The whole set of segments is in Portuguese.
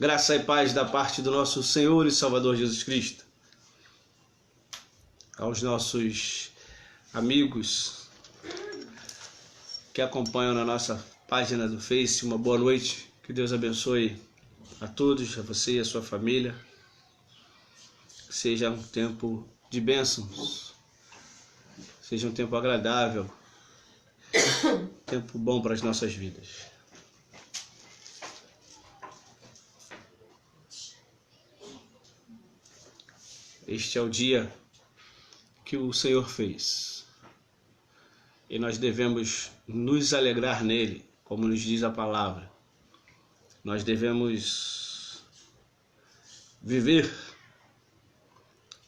Graça e paz da parte do nosso Senhor e Salvador Jesus Cristo. Aos nossos amigos que acompanham na nossa página do Face, uma boa noite. Que Deus abençoe a todos, a você e a sua família. Que seja um tempo de bênçãos, seja um tempo agradável, tempo bom para as nossas vidas. Este é o dia que o Senhor fez e nós devemos nos alegrar nele, como nos diz a palavra. Nós devemos viver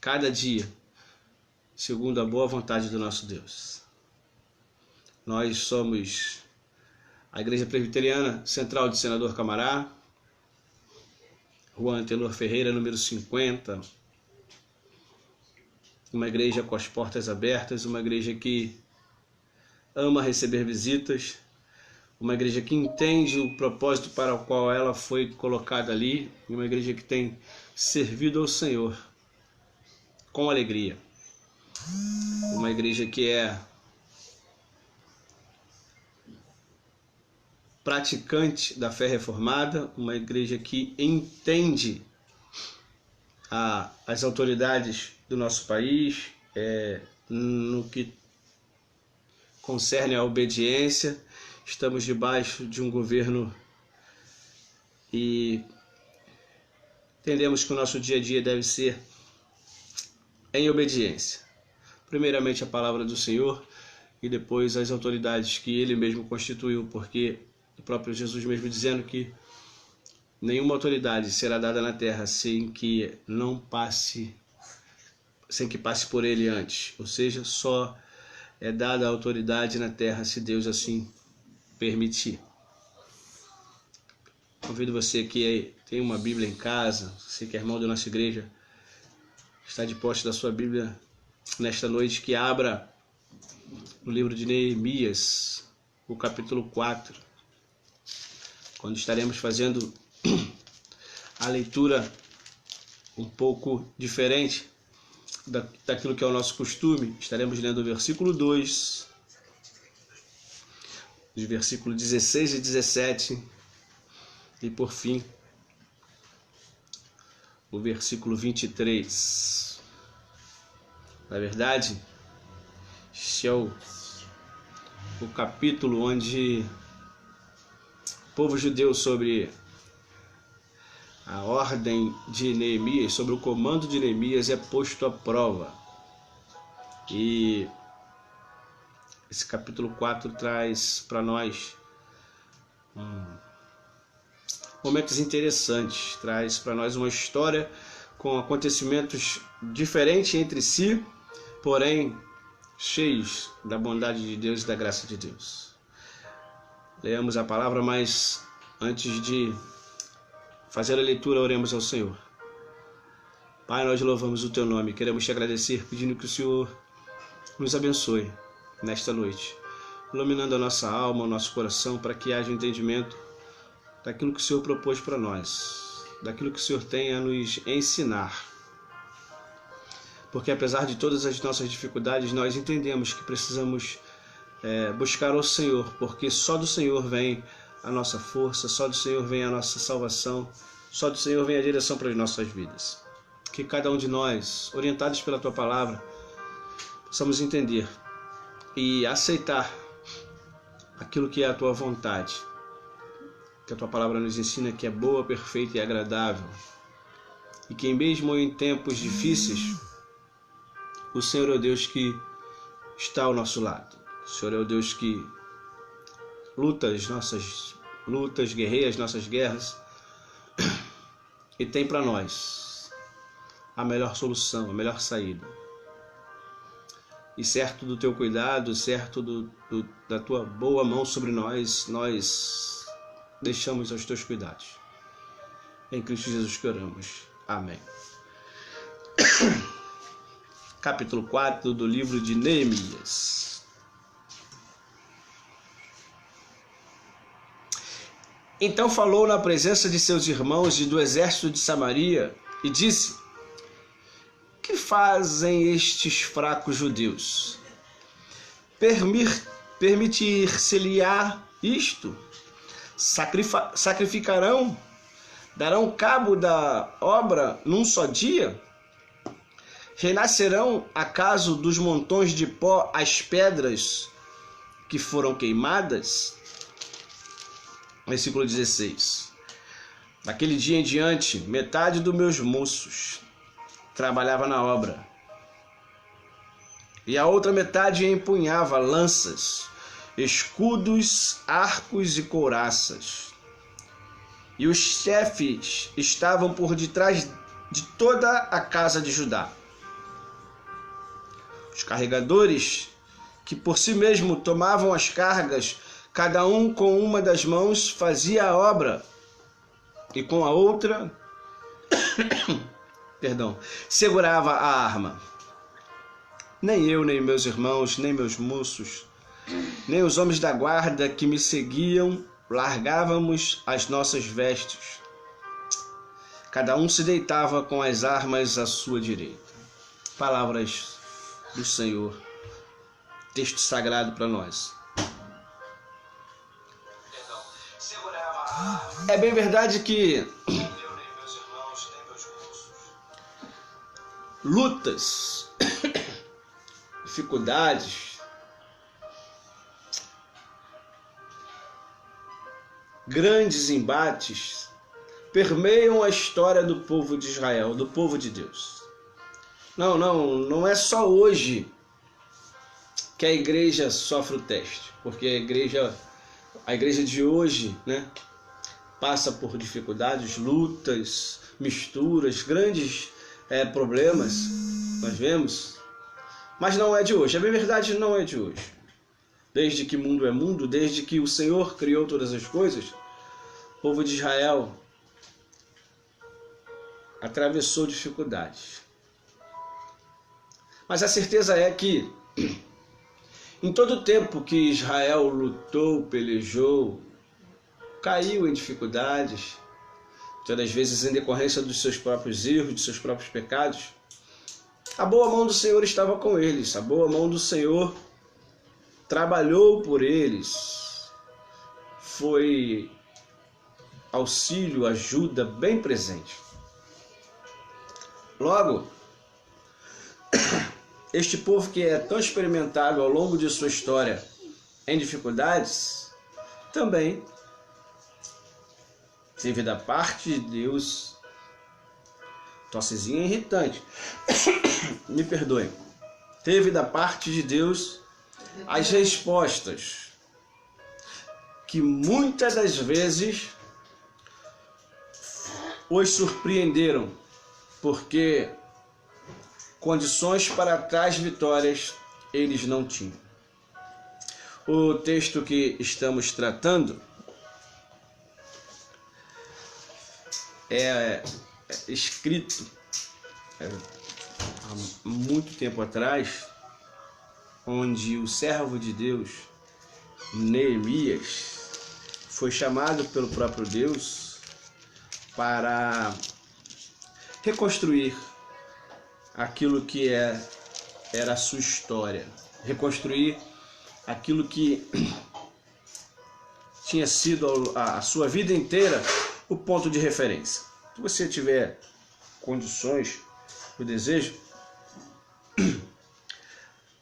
cada dia segundo a boa vontade do nosso Deus. Nós somos a Igreja Presbiteriana Central de Senador Camará, Rua Antenor Ferreira, número 50, uma igreja com as portas abertas, uma igreja que ama receber visitas, uma igreja que entende o propósito para o qual ela foi colocada ali, e uma igreja que tem servido ao Senhor com alegria. Uma igreja que é praticante da fé reformada, uma igreja que entende as autoridades do nosso país, no que concerne à obediência. Estamos debaixo de um governo e entendemos que o nosso dia a dia deve ser em obediência. Primeiramente a palavra do Senhor e depois as autoridades que Ele mesmo constituiu, porque o próprio Jesus mesmo dizendo que nenhuma autoridade será dada na terra sem que passe por Ele antes. Ou seja, só é dada a autoridade na terra se Deus assim permitir. Convido você que tem uma Bíblia em casa, você que é irmão da nossa igreja, está de posse da sua Bíblia nesta noite, que abra no livro de Neemias, o capítulo 4, quando estaremos fazendo a leitura um pouco diferente daquilo que é o nosso costume. Estaremos lendo o versículo 2, os versículos 16 e 17, e por fim o versículo 23. Na verdade, este é o capítulo onde o povo judeu, sobre a ordem de Neemias, sobre o comando de Neemias, é posto à prova. E esse capítulo 4 traz para nós momentos interessantes, traz para nós uma história com acontecimentos diferentes entre si, porém cheios da bondade de Deus e da graça de Deus. Leamos a palavra, mas antes de fazer a leitura, oremos ao Senhor. Pai, nós louvamos o Teu nome, queremos Te agradecer, pedindo que o Senhor nos abençoe nesta noite, iluminando a nossa alma, o nosso coração, para que haja entendimento daquilo que o Senhor propôs para nós, daquilo que o Senhor tem a nos ensinar. Porque apesar de todas as nossas dificuldades, nós entendemos que precisamos buscar o Senhor, porque só do Senhor vem a nossa força, só do Senhor vem a nossa salvação, só do Senhor vem a direção para as nossas vidas. Que cada um de nós, orientados pela Tua palavra, possamos entender e aceitar aquilo que é a Tua vontade, que a Tua palavra nos ensina que é boa, perfeita e agradável, e que mesmo em tempos difíceis, o Senhor é o Deus que está ao nosso lado. O Senhor é o Deus que luta as nossas lutas, guerreia as nossas guerras e tem para nós a melhor solução, a melhor saída. E certo do Teu cuidado, certo da Tua boa mão sobre nós, nós deixamos aos Teus cuidados. Em Cristo Jesus que oramos. Amém. Capítulo 4 do livro de Neemias. Então falou na presença de seus irmãos e do exército de Samaria e disse: que fazem estes fracos judeus? Permitir-se-lhe-á isto? Sacrificarão? Darão cabo da obra num só dia? Renascerão acaso dos montões de pó as pedras que foram queimadas? Versículo 16. Daquele dia em diante, metade dos meus moços trabalhava na obra, e a outra metade empunhava lanças, escudos, arcos e couraças. E os chefes estavam por detrás de toda a casa de Judá. Os carregadores, que por si mesmo tomavam as cargas, cada um com uma das mãos fazia a obra, e com a outra segurava a arma. Nem eu, nem meus irmãos, nem meus moços, nem os homens da guarda que me seguiam, largávamos as nossas vestes. Cada um se deitava com as armas à sua direita. Palavras do Senhor, texto sagrado para nós. É bem verdade que lutas, dificuldades, grandes embates permeiam a história do povo de Israel, do povo de Deus. Não é só hoje que a igreja sofre o teste, porque a igreja de hoje, né, passa por dificuldades, lutas, misturas, grandes problemas, nós vemos, mas não é de hoje. É bem verdade, não é de hoje. Desde que mundo é mundo, desde que o Senhor criou todas as coisas, o povo de Israel atravessou dificuldades. Mas a certeza é que em todo o tempo que Israel lutou, pelejou, caiu em dificuldades, todas as vezes em decorrência dos seus próprios erros, dos seus próprios pecados, a boa mão do Senhor estava com eles, a boa mão do Senhor trabalhou por eles, foi auxílio, ajuda bem presente. Logo, este povo que é tão experimentado ao longo de sua história em dificuldades, também teve da parte de Deus, tossezinha irritante, me perdoem, teve da parte de Deus as respostas que muitas das vezes os surpreenderam, porque condições para tais vitórias eles não tinham. O texto que estamos tratando é escrito há muito tempo atrás, onde o servo de Deus, Neemias, foi chamado pelo próprio Deus para reconstruir aquilo que era a sua história, reconstruir aquilo que tinha sido a sua vida inteira o ponto de referência. Se você tiver condições, o desejo,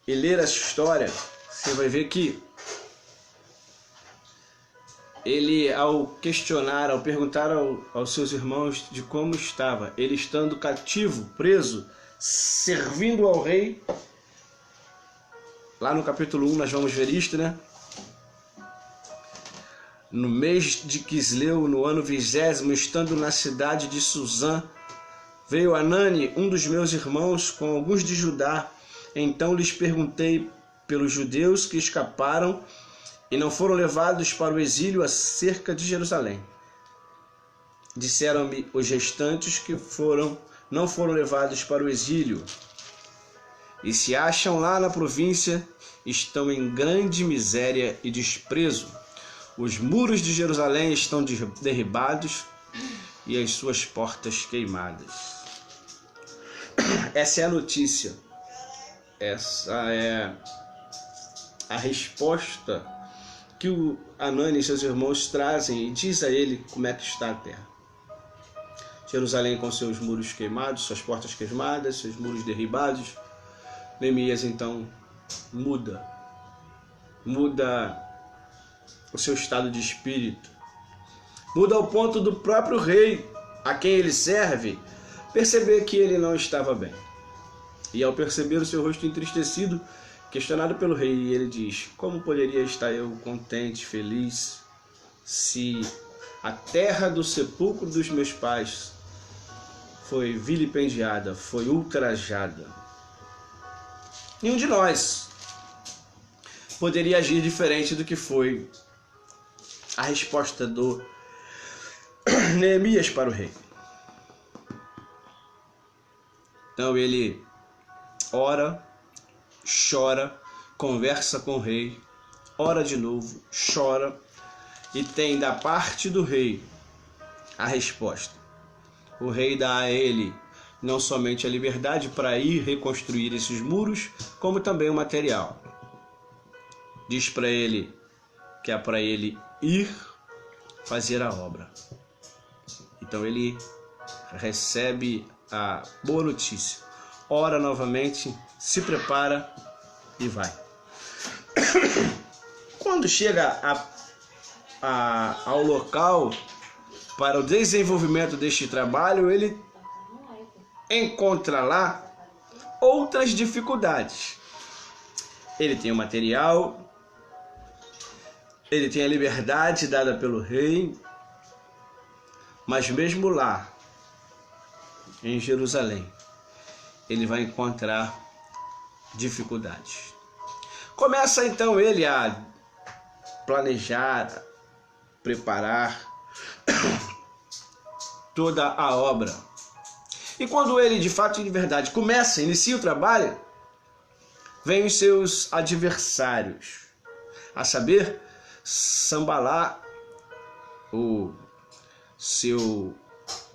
e ler essa história, você vai ver que ele, ao questionar, ao perguntar aos seus irmãos de como estava, ele estando cativo, preso, servindo ao rei, lá no capítulo 1 nós vamos ver isto, né? No mês de Quisleu, no ano 20º, estando na cidade de Suzã, veio Anani, um dos meus irmãos, com alguns de Judá. Então lhes perguntei pelos judeus que escaparam e não foram levados para o exílio acerca de Jerusalém. Disseram-me os restantes que não foram levados para o exílio e se acham lá na província, estão em grande miséria e desprezo. Os muros de Jerusalém estão derribados e as suas portas queimadas. Essa é a notícia. Essa é a resposta que o Anani e seus irmãos trazem e diz a ele como é que está a terra. Jerusalém com seus muros queimados, suas portas queimadas, seus muros derribados. Neemias então muda o seu estado de espírito. Muda ao ponto do próprio rei, a quem ele serve, perceber que ele não estava bem. E ao perceber o seu rosto entristecido, questionado pelo rei, ele diz: como poderia estar eu contente, feliz, se a terra do sepulcro dos meus pais foi vilipendiada, foi ultrajada? Nenhum de nós poderia agir diferente do que foi a resposta do Neemias para o rei. Então ele ora, chora, conversa com o rei, ora de novo, chora e tem da parte do rei a resposta. O rei dá a ele não somente a liberdade para ir reconstruir esses muros, como também o material. Diz para ele que é para ele ir fazer a obra. Então ele recebe a boa notícia, ora novamente, se prepara e vai. Quando chega ao local para o desenvolvimento deste trabalho, ele encontra lá outras dificuldades. Ele tem o material, ele tem a liberdade dada pelo rei, mas mesmo lá, em Jerusalém, ele vai encontrar dificuldades. Começa então ele a planejar, a preparar toda a obra. E quando ele de fato e de verdade inicia o trabalho, vem os seus adversários, a saber, Sambalá, o seu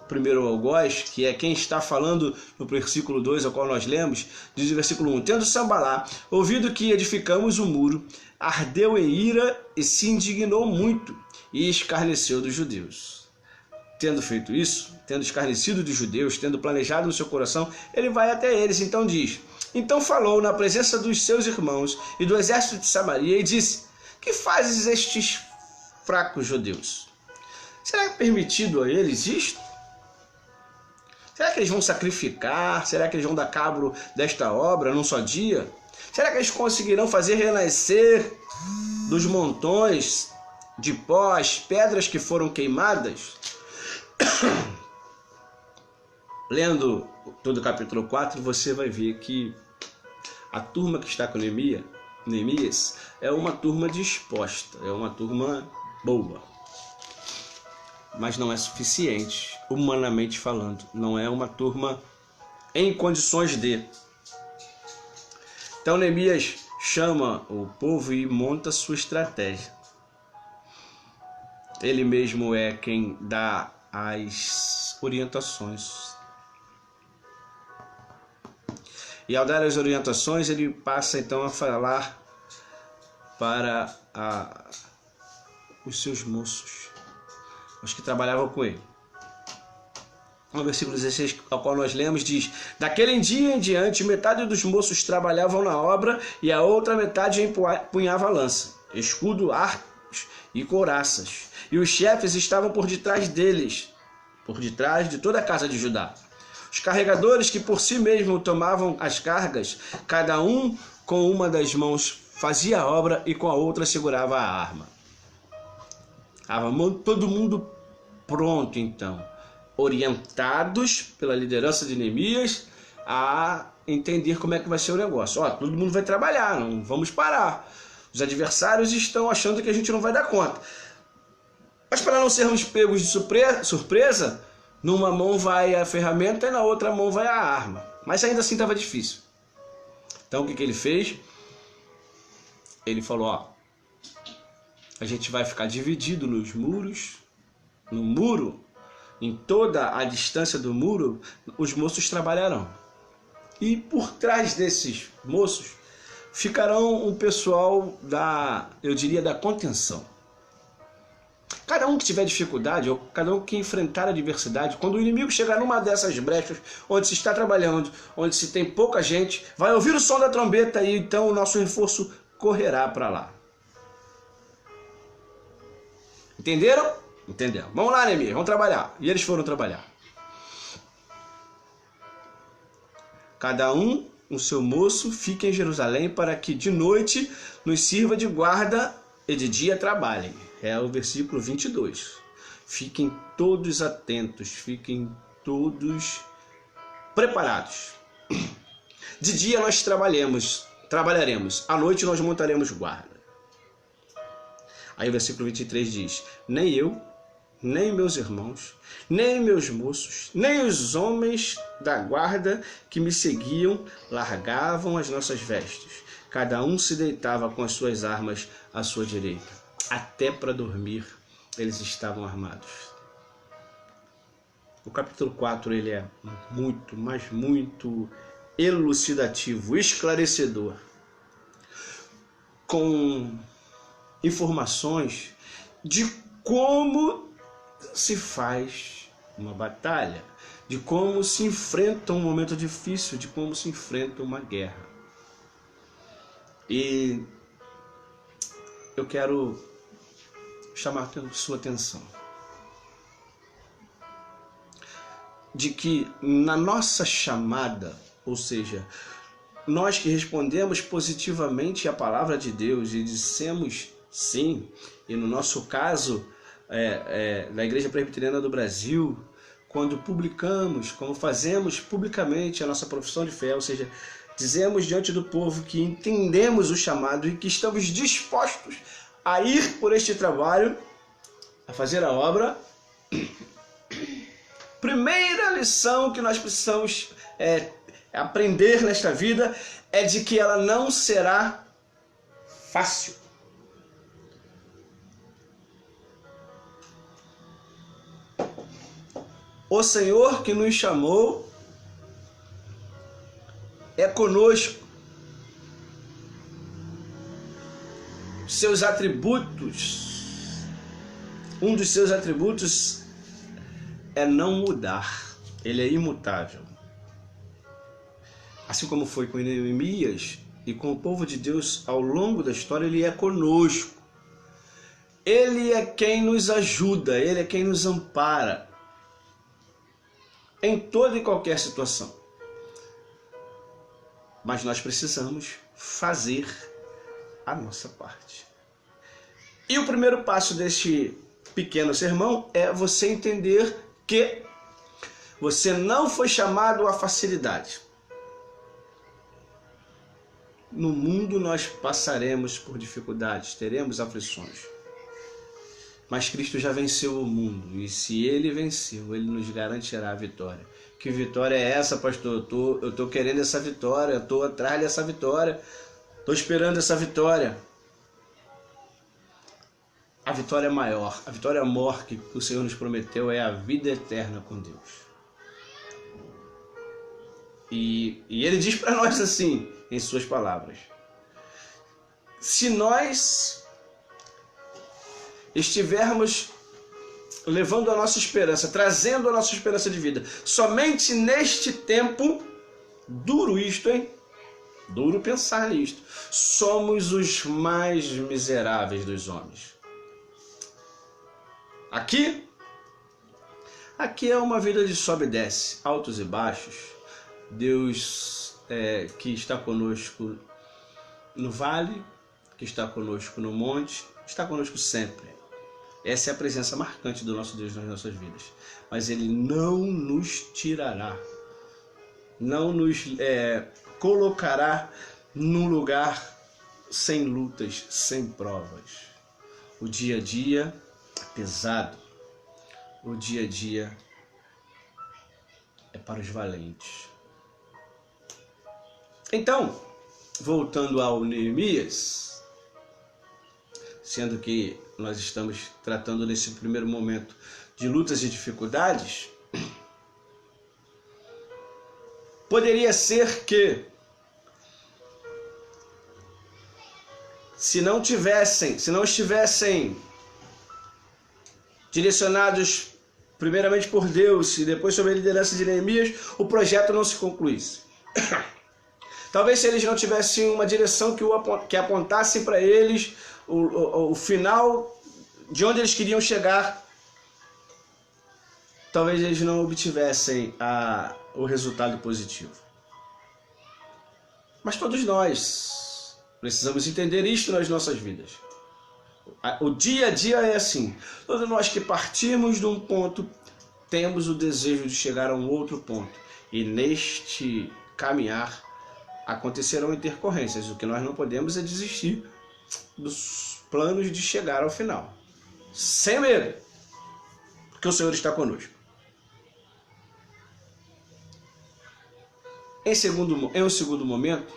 primeiro algoz, que é quem está falando no versículo 2, ao qual nós lemos, diz o versículo 1: tendo Sambalá ouvido que edificamos o muro, ardeu em ira e se indignou muito e escarneceu dos judeus. Tendo feito isso, tendo escarnecido dos judeus, tendo planejado no seu coração, ele vai até eles. Então diz: então falou na presença dos seus irmãos e do exército de Samaria e disse: que fazes estes fracos judeus? Será permitido a eles isto? Será que eles vão sacrificar? Será que eles vão dar cabo desta obra num só dia? Será que eles conseguirão fazer renascer dos montões de pó as pedras que foram queimadas? Lendo todo o capítulo 4, você vai ver que a turma que está com Neemias é uma turma disposta, é uma turma boa. Mas não é suficiente, humanamente falando. Não é uma turma em condições de. Então Neemias chama o povo e monta sua estratégia. Ele mesmo é quem dá as orientações. E ao dar as orientações, ele passa então a falar para os seus moços, os que trabalhavam com ele. No versículo 16, ao qual nós lemos, diz: daquele dia em diante, metade dos moços trabalhavam na obra e a outra metade empunhava lança, escudo, arcos e couraças. E os chefes estavam por detrás deles, por detrás de toda a casa de Judá. Os carregadores que por si mesmos tomavam as cargas, cada um com uma das mãos fazia a obra e com a outra segurava a arma. Estava todo mundo pronto então, orientados pela liderança de Neemias a entender como é que vai ser o negócio. Ó, todo mundo vai trabalhar, não vamos parar. Os adversários estão achando que a gente não vai dar conta. Mas para não sermos pegos de surpresa, numa mão vai a ferramenta e na outra mão vai a arma. Mas ainda assim estava difícil. Então o que ele fez? Ele falou: ó, a gente vai ficar dividido nos muros, no muro, em toda a distância do muro, os moços trabalharão. E por trás desses moços ficarão um pessoal eu diria, da contenção. Cada um que tiver dificuldade, ou cada um que enfrentar a adversidade, quando o inimigo chegar numa dessas brechas, onde se está trabalhando, onde se tem pouca gente, vai ouvir o som da trombeta e então o nosso reforço correrá para lá. Entenderam? Entenderam. Vamos lá, Neemias, vamos trabalhar. E eles foram trabalhar. Cada um, o seu moço, fique em Jerusalém para que de noite nos sirva de guarda e de dia trabalhem. É o versículo 22. Fiquem todos atentos, fiquem todos preparados. De dia nós trabalharemos, à noite nós montaremos guarda. Aí o versículo 23 diz: nem eu, nem meus irmãos, nem meus moços, nem os homens da guarda que me seguiam largavam as nossas vestes. Cada um se deitava com as suas armas à sua direita. Até para dormir eles estavam armados. O capítulo 4 ele é muito, mas muito elucidativo, esclarecedor, com informações de como se faz uma batalha, de como se enfrenta um momento difícil, de como se enfrenta uma guerra. E eu quero chamar a sua atenção de que na nossa chamada, ou seja, nós que respondemos positivamente à palavra de Deus e dissemos sim, e no nosso caso, na Igreja Presbiteriana do Brasil, quando publicamos, como fazemos publicamente a nossa profissão de fé, ou seja, dizemos diante do povo que entendemos o chamado e que estamos dispostos a ir por este trabalho, a fazer a obra. Primeira lição que nós precisamos aprender nesta vida é de que ela não será fácil. O Senhor que nos chamou é conosco. Seus atributos, um dos seus atributos é não mudar. Ele é imutável. Assim como foi com Neemias e com o povo de Deus ao longo da história, ele é conosco. Ele é quem nos ajuda, ele é quem nos ampara em toda e qualquer situação. Mas nós precisamos fazer a nossa parte. E o primeiro passo deste pequeno sermão é você entender que você não foi chamado à facilidade. No mundo nós passaremos por dificuldades, teremos aflições. Mas Cristo já venceu o mundo, e se Ele venceu, Ele nos garantirá a vitória. Que vitória é essa, pastor? Eu tô querendo essa vitória, eu estou atrás dessa vitória, estou esperando essa vitória. A vitória maior, a vitória maior que o Senhor nos prometeu é a vida eterna com Deus. E Ele diz para nós assim, em suas palavras: se nós estivermos levando a nossa esperança, trazendo a nossa esperança de vida, somente neste tempo, duro isto, hein? Duro pensar nisto. Somos os mais miseráveis dos homens. Aqui é uma vida de sobe e desce, altos e baixos. Deus que está conosco no vale, que está conosco no monte, está conosco sempre. Essa é a presença marcante do nosso Deus nas nossas vidas. Mas Ele não nos tirará, não nos colocará num lugar sem lutas, sem provas. O dia a dia é pesado. O dia a dia é para os valentes. Então, voltando ao Neemias, sendo que nós estamos tratando nesse primeiro momento de lutas e dificuldades, poderia ser que, se não estivessem direcionados primeiramente por Deus e depois sob a liderança de Neemias, o projeto não se concluísse. Talvez se eles não tivessem uma direção que apontasse para eles o final de onde eles queriam chegar, talvez eles não obtivessem o resultado positivo. Mas todos nós precisamos entender isto nas nossas vidas. O dia a dia é assim. Todos nós que partimos de um ponto, temos o desejo de chegar a um outro ponto. E neste caminhar acontecerão intercorrências. O que nós não podemos é desistir dos planos de chegar ao final. Sem medo. Porque o Senhor está conosco. Em um segundo momento,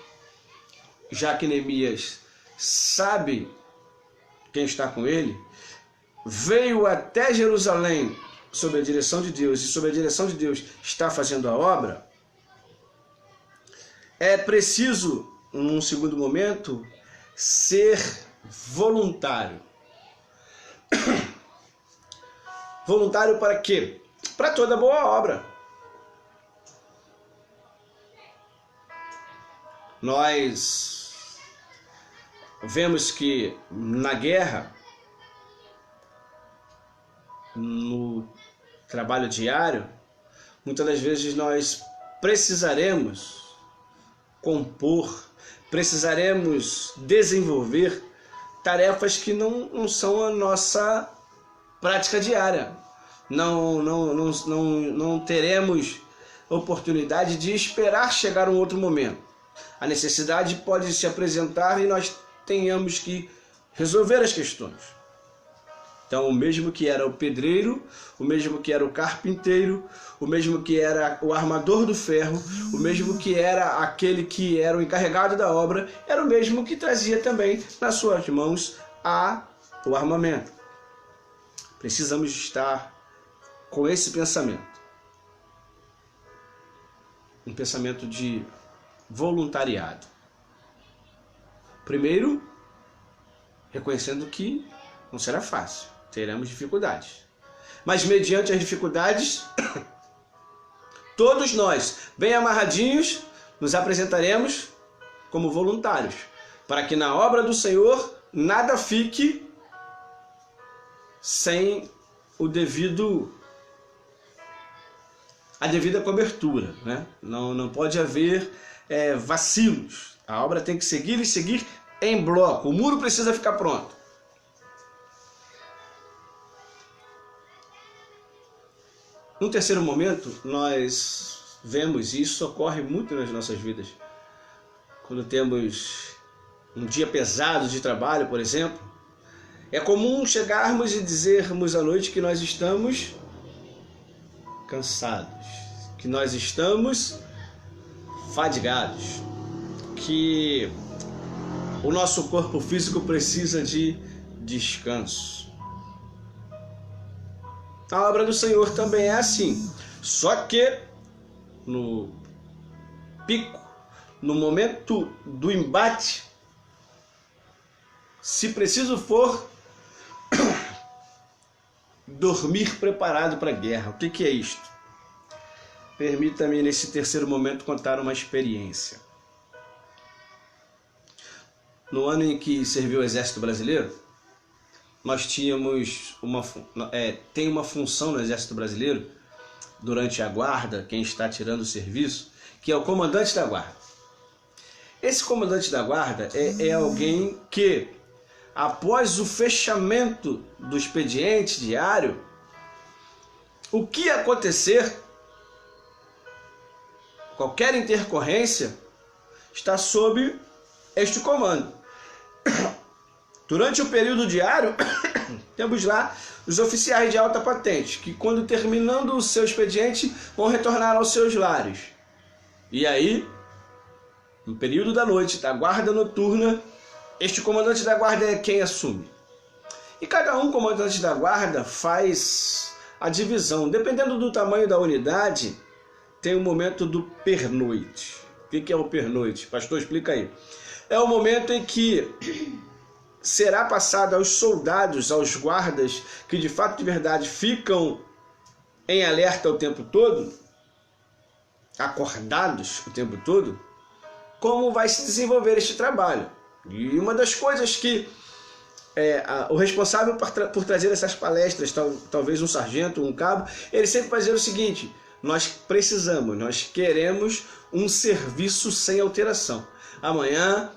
já que Neemias sabe quem está com ele, veio até Jerusalém sob a direção de Deus, e sob a direção de Deus está fazendo a obra, é preciso, num segundo momento, ser voluntário. Voluntário para quê? Para toda boa obra. Nós vemos que na guerra, no trabalho diário, muitas das vezes nós precisaremos compor, precisaremos desenvolver tarefas que não são a nossa prática diária. Não teremos oportunidade de esperar chegar um outro momento. A necessidade pode se apresentar e nós tenhamos que resolver as questões. Então, o mesmo que era o pedreiro, o mesmo que era o carpinteiro, o mesmo que era o armador do ferro, o mesmo que era aquele que era o encarregado da obra, era o mesmo que trazia também nas suas mãos o armamento. Precisamos estar com esse pensamento. Um pensamento de voluntariado. Primeiro, reconhecendo que não será fácil, teremos dificuldades. Mas mediante as dificuldades, todos nós, bem amarradinhos, nos apresentaremos como voluntários, para que na obra do Senhor nada fique sem a devida cobertura, né? Não pode haver vacilos. A obra tem que seguir e seguir em bloco. O muro precisa ficar pronto. Num terceiro momento, nós vemos, e isso ocorre muito nas nossas vidas, quando temos um dia pesado de trabalho, por exemplo, é comum chegarmos e dizermos à noite que nós estamos cansados, que nós estamos fadigados, que o nosso corpo físico precisa de descanso. A obra do Senhor também é assim, só que no pico, no momento do embate, se preciso for, dormir preparado para a guerra. O que é isto? Permita-me, nesse terceiro momento, contar uma experiência. No ano em que serviu o Exército Brasileiro, nós tínhamos tem uma função no Exército Brasileiro, durante a guarda, quem está tirando o serviço, que é o comandante da guarda. Esse comandante da guarda é alguém que, após o fechamento do expediente diário, o que acontecer, qualquer intercorrência, está sob este comando. Durante o período diário, temos lá os oficiais de alta patente, que quando terminando o seu expediente, vão retornar aos seus lares. E aí, no período da noite, da guarda noturna, este comandante da guarda é quem assume. E cada um, comandante da guarda, faz a divisão. Dependendo do tamanho da unidade, tem o momento do pernoite. O que é o pernoite? Pastor, explica aí. É o momento em que será passado aos soldados, aos guardas, que de fato de verdade ficam em alerta o tempo todo, acordados o tempo todo, como vai se desenvolver este trabalho. E uma das coisas que o responsável por trazer essas palestras, talvez um sargento, um cabo, ele sempre vai dizer o seguinte: nós queremos um serviço sem alteração. Amanhã,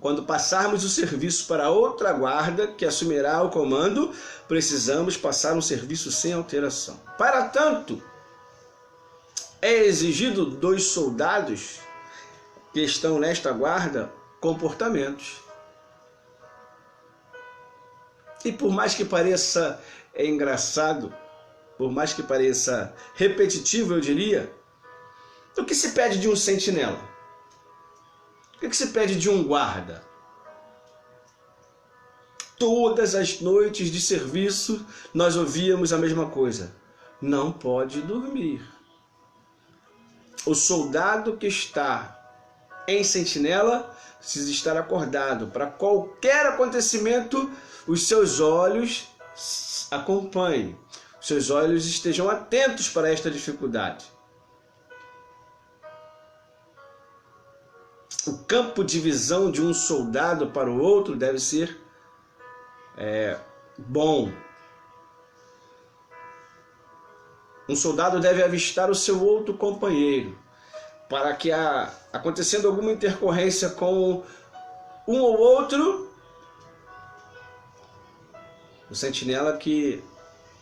quando passarmos o serviço para outra guarda que assumirá o comando, precisamos passar um serviço sem alteração. Para tanto, é exigido dos soldados que estão nesta guarda comportamentos. E por mais que pareça engraçado, por mais que pareça repetitivo, eu diria, o que se pede de um sentinela? O que se pede de um guarda? Todas as noites de serviço nós ouvíamos a mesma coisa: não pode dormir. O soldado que está em sentinela precisa estar acordado. Para qualquer acontecimento, os seus olhos acompanhem, os seus olhos estejam atentos para esta dificuldade. O campo de visão de um soldado para o outro deve ser bom. Um soldado deve avistar o seu outro companheiro, para que, acontecendo alguma intercorrência com um ou outro, o sentinela que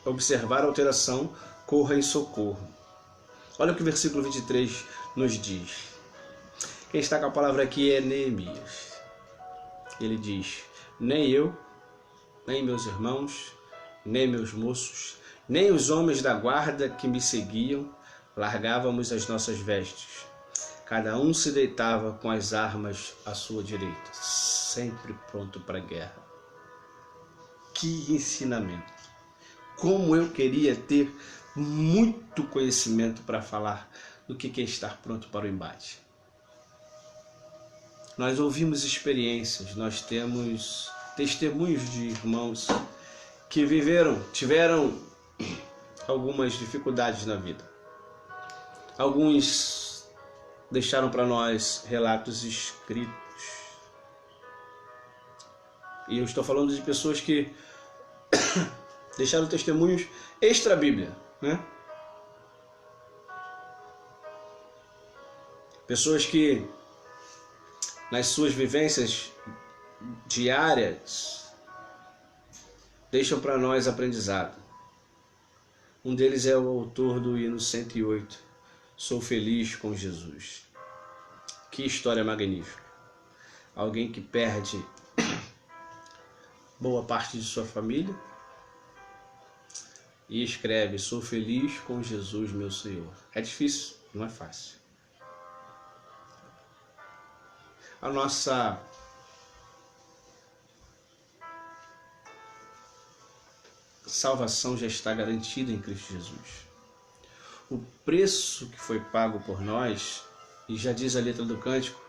observar a alteração corra em socorro. Olha o que o versículo 23 nos diz. Quem está com a palavra aqui é Neemias. Ele diz: nem eu, nem meus irmãos, nem meus moços, nem os homens da guarda que me seguiam, largávamos as nossas vestes. Cada um se deitava com as armas à sua direita, sempre pronto para a guerra. Que ensinamento! Como eu queria ter muito conhecimento para falar do que é estar pronto para o embate. Nós ouvimos experiências, nós temos testemunhos de irmãos que tiveram algumas dificuldades na vida. Alguns deixaram para nós relatos escritos. E eu estou falando de pessoas que deixaram testemunhos extra-bíblia, né? Pessoas que, nas suas vivências diárias, deixam para nós aprendizado. Um deles é o autor do hino 108, Sou Feliz com Jesus. Que história magnífica. Alguém que perde boa parte de sua família e escreve: sou feliz com Jesus, meu Senhor. É difícil, não é fácil. A nossa salvação já está garantida em Cristo Jesus. O preço que foi pago por nós, e já diz a letra do cântico,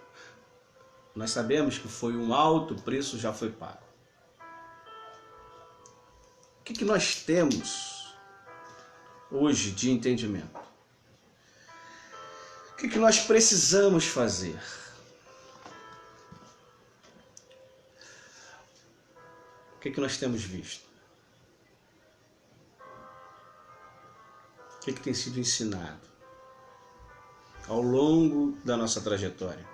nós sabemos que foi um alto preço, já foi pago. O que nós temos hoje de entendimento? O que nós precisamos fazer? O que nós temos visto? O que tem sido ensinado ao longo da nossa trajetória?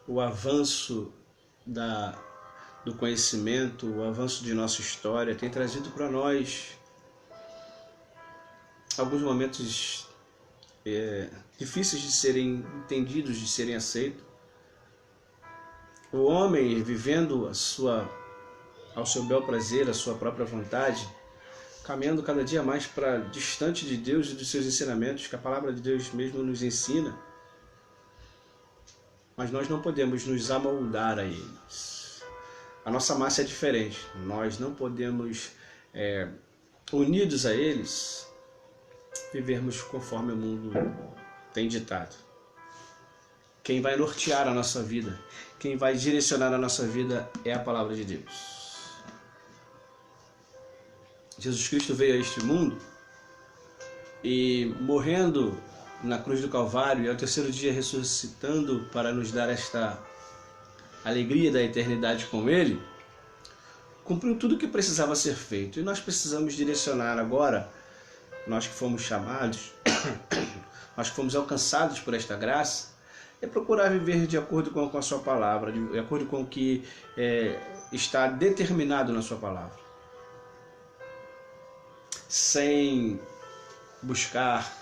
O avanço do conhecimento, o avanço de nossa história tem trazido para nós alguns momentos difíceis de serem entendidos, de serem aceitos. O homem vivendo ao seu bel prazer, a sua própria vontade, caminhando cada dia mais para distante de Deus e dos seus ensinamentos, que a palavra de Deus mesmo nos ensina. mas nós não podemos nos amoldar a eles. A nossa massa é diferente. Nós não podemos, unidos a eles, vivermos conforme o mundo tem ditado. Quem vai nortear a nossa vida, quem vai direcionar a nossa vida é a palavra de Deus. Jesus Cristo veio a este mundo e, morrendo na cruz do Calvário e ao terceiro dia ressuscitando para nos dar esta alegria da eternidade com Ele, cumpriu tudo o que precisava ser feito. E nós precisamos direcionar agora, nós que fomos chamados, nós que fomos alcançados por esta graça, é procurar viver de acordo com a sua palavra, de acordo com o que está determinado na sua palavra, sem buscar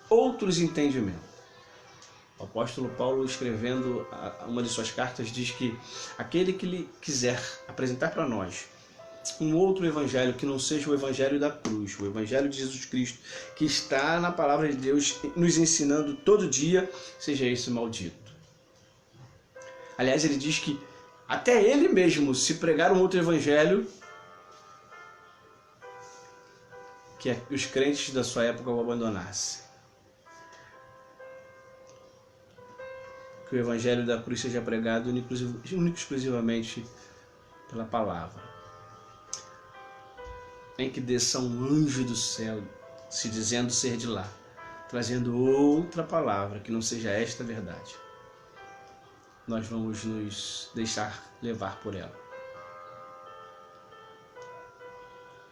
outros entendimentos. O apóstolo Paulo, escrevendo uma de suas cartas, diz que aquele que lhe quiser apresentar para nós um outro evangelho que não seja o evangelho da cruz, o evangelho de Jesus Cristo, que está na palavra de Deus nos ensinando todo dia, seja esse maldito. Aliás, ele diz que até ele mesmo, se pregar um outro evangelho, que os crentes da sua época o abandonassem. Que o evangelho da cruz seja pregado único e exclusivamente pela palavra. Em que desça um anjo do céu, se dizendo ser de lá, trazendo outra palavra que não seja esta verdade. Nós vamos nos deixar levar por ela.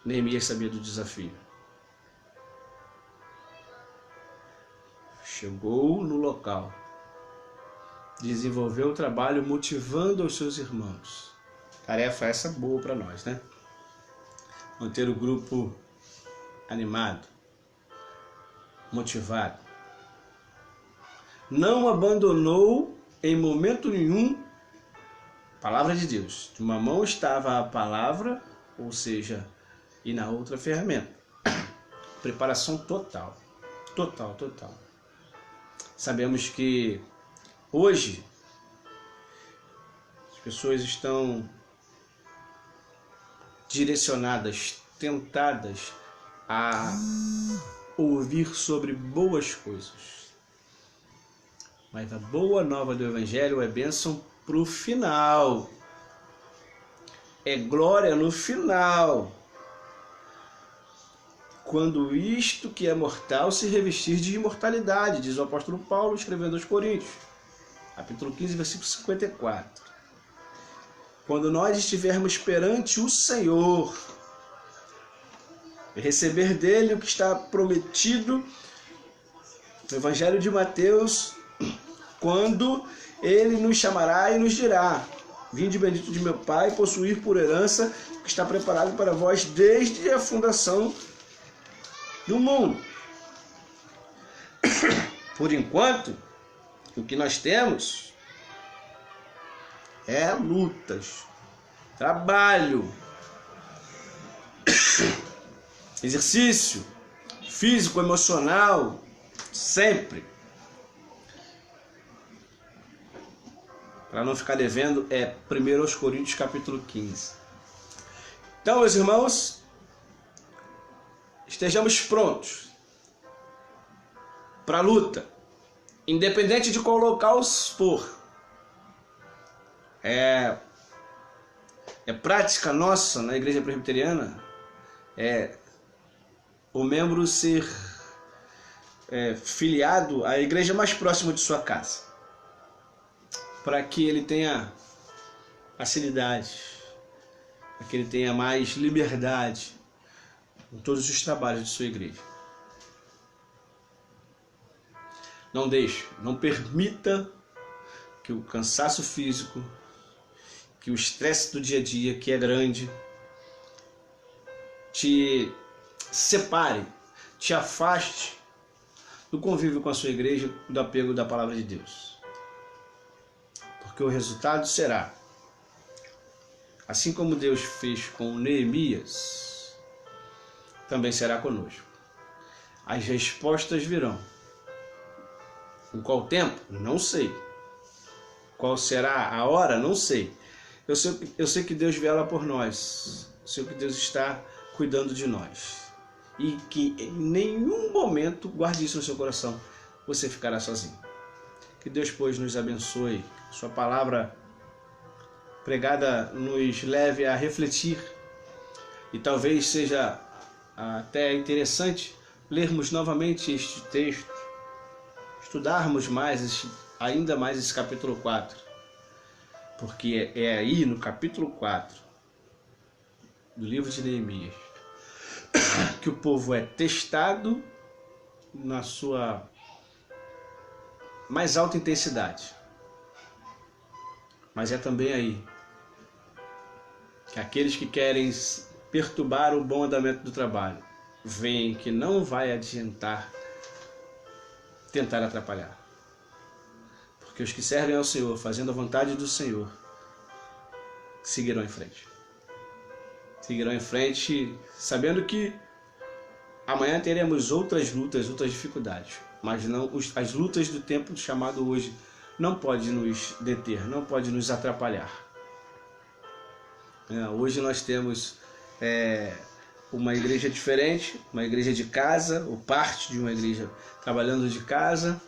Neemias sabia do desafio. Chegou no local, desenvolveu o trabalho motivando os seus irmãos. Tarefa essa boa para nós, né? Manter o grupo animado, motivado. Não abandonou em momento nenhum a palavra de Deus. De uma mão estava a palavra, ou seja, e na outra a ferramenta. Preparação total. Total. Sabemos que hoje as pessoas estão direcionadas, tentadas a ouvir sobre boas coisas. Mas a boa nova do Evangelho é bênção para o final. É glória no final. Quando isto que é mortal se revestir de imortalidade, diz o apóstolo Paulo escrevendo aos Coríntios, capítulo 15, versículo 54. Quando nós estivermos perante o Senhor, receber dele o que está prometido no Evangelho de Mateus, quando ele nos chamará e nos dirá: vinde bendito de meu Pai, possuir por herança o que está preparado para vós desde a fundação do mundo. Por enquanto, o que nós temos é lutas, trabalho, exercício físico, emocional, sempre. Para não ficar devendo, é 1 Coríntios capítulo 15. Então, meus irmãos, estejamos prontos para a luta, independente de qual local for. É prática nossa na igreja presbiteriana o membro ser filiado à igreja mais próxima de sua casa, para que ele tenha facilidade, para que ele tenha mais liberdade em todos os trabalhos de sua igreja. Não deixe, não permita que o cansaço físico, que o estresse do dia a dia, que é grande, te separe, te afaste do convívio com a sua igreja, do apego da palavra de Deus. Porque o resultado será, assim como Deus fez com Neemias, também será conosco. As respostas virão. Em qual tempo? Não sei. Qual será a hora? Não sei. Eu sei que Deus vela por nós. Eu sei que Deus está cuidando de nós. E que em nenhum momento, guarde isso no seu coração, você ficará sozinho. Que Deus, pois, nos abençoe. Sua palavra pregada nos leve a refletir. E talvez seja até interessante lermos novamente este texto, estudarmos ainda mais esse capítulo 4. Porque é aí no capítulo 4 do livro de Neemias que o povo é testado na sua mais alta intensidade. Mas é também aí que aqueles que querem perturbar o bom andamento do trabalho veem que não vai adiantar tentar atrapalhar. Porque os que servem ao Senhor, fazendo a vontade do Senhor, seguirão em frente. Seguirão em frente, sabendo que amanhã teremos outras lutas, outras dificuldades. Mas não, as lutas do tempo chamado hoje não pode nos deter, não pode nos atrapalhar. Hoje nós temos uma igreja diferente, uma igreja de casa, ou parte de uma igreja trabalhando de casa,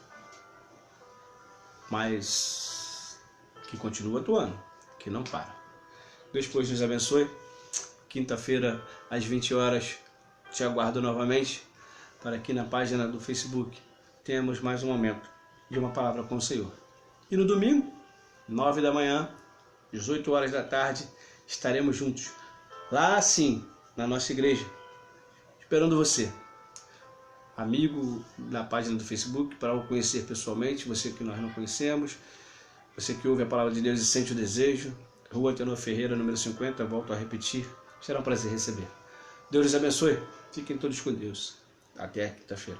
mas que continua atuando, que não para. Deus, pois, nos abençoe. Quinta-feira, às 20 horas, te aguardo novamente para que na página do Facebook tenhamos mais um momento de uma palavra com o Senhor. E no domingo, 9 da manhã, 18 horas da tarde, estaremos juntos, lá sim, na nossa igreja, esperando você, amigo na página do Facebook, para o conhecer pessoalmente, você que nós não conhecemos, você que ouve a palavra de Deus e sente o desejo. Rua Antenor Ferreira, número 50, volto a repetir, será um prazer receber. Deus os abençoe, fiquem todos com Deus, até quinta-feira.